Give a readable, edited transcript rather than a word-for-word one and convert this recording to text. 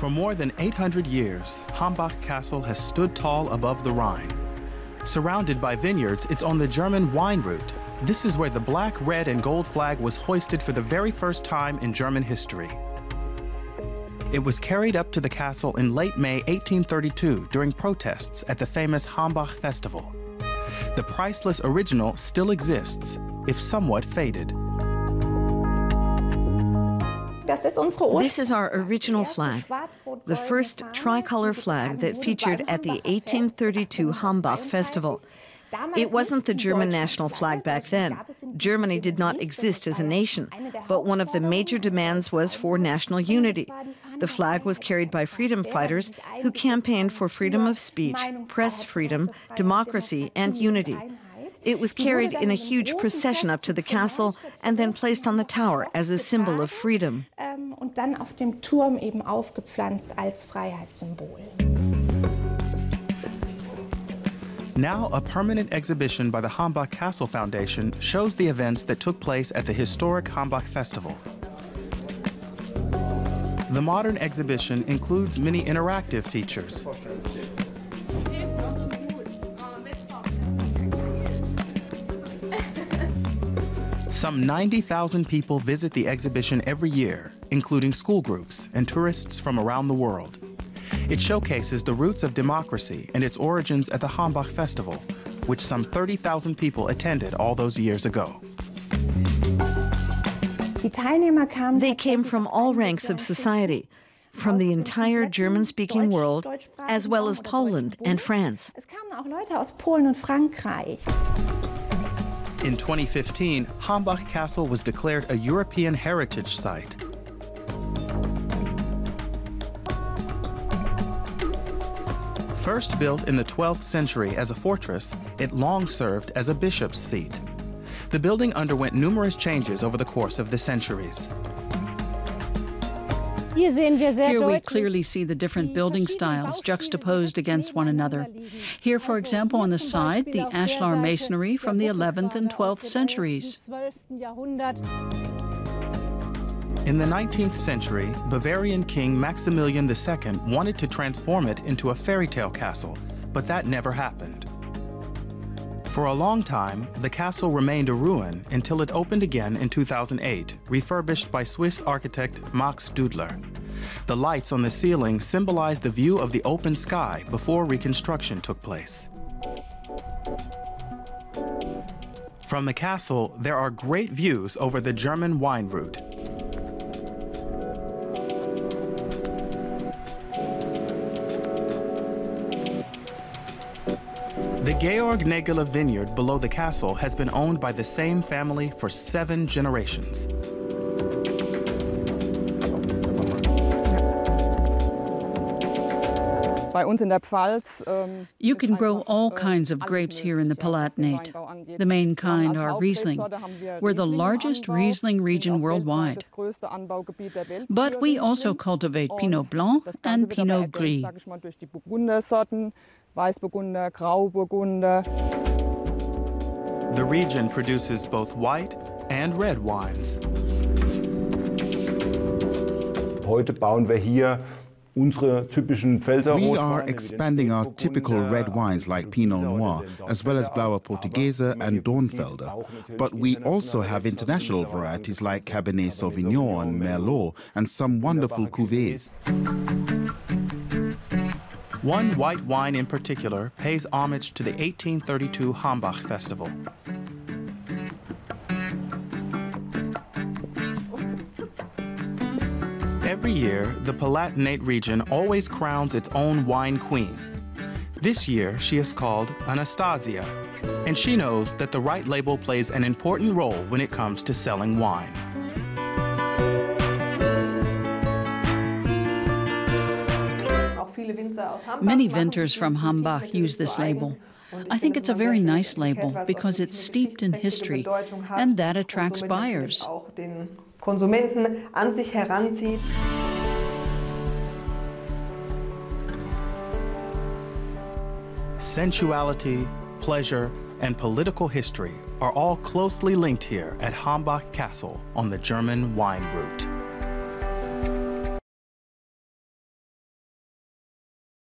For more than 800 years, Hambach Castle has stood tall above the Rhine. Surrounded by vineyards, it's on the German wine route. This is where the black, red, and gold flag was hoisted for the very first time in German history. It was carried up to the castle in late May 1832 during protests at the famous Hambach Festival. The priceless original still exists, if somewhat faded. This is our original flag, the first tricolor flag that featured at the 1832 Hambach Festival. It wasn't the German national flag back then. Germany did not exist as a nation, but one of the major demands was for national unity. The flag was carried by freedom fighters who campaigned for freedom of speech, press freedom, democracy, and unity. It was carried in a huge procession up to the castle and then placed on the tower as a symbol of freedom. Now, a permanent exhibition by the Hambach Castle Foundation shows the events that took place at the historic Hambach Festival. The modern exhibition includes many interactive features. Some 90,000 people visit the exhibition every year, including school groups and tourists from around the world. It showcases the roots of democracy and its origins at the Hambach Festival, which some 30,000 people attended all those years ago. They came from all ranks of society, from the entire German-speaking world, as well as Poland and France. In 2015, Hambach Castle was declared a European Heritage Site. First built in the 12th century as a fortress, it long served as a bishop's seat. The building underwent numerous changes over the course of the centuries. Here we clearly see the different building styles juxtaposed against one another. Here, for example, on the side, the ashlar masonry from the 11th and 12th centuries. In the 19th century, Bavarian King Maximilian II wanted to transform it into a fairy tale castle, but that never happened. For a long time, the castle remained a ruin until it opened again in 2008, refurbished by Swiss architect Max Dudler. The lights on the ceiling symbolize the view of the open sky before reconstruction took place. From the castle, there are great views over the German wine route. The Georg Nägele vineyard below the castle has been owned by the same family for 7 generations. You can grow all kinds of grapes here in the Palatinate. The main kind are Riesling. We're the largest Riesling region worldwide. But we also cultivate Pinot Blanc and Pinot Gris. The region produces both white and red wines. We are expanding our typical red wines like Pinot Noir, as well as Blauer Portugiese and Dornfelder. But we also have international varieties like Cabernet Sauvignon and Merlot, and some wonderful cuvées. One white wine in particular pays homage to the 1832 Hambach Festival. Every year, the Palatinate region always crowns its own wine queen. This year, she is called Anastasia, and she knows that the right label plays an important role when it comes to selling wine. Many vintners from Hambach use this label. I think it's a very nice label because it's steeped in history, and that attracts buyers. Sensuality, pleasure, and political history are all closely linked here at Hambach Castle on the German wine route.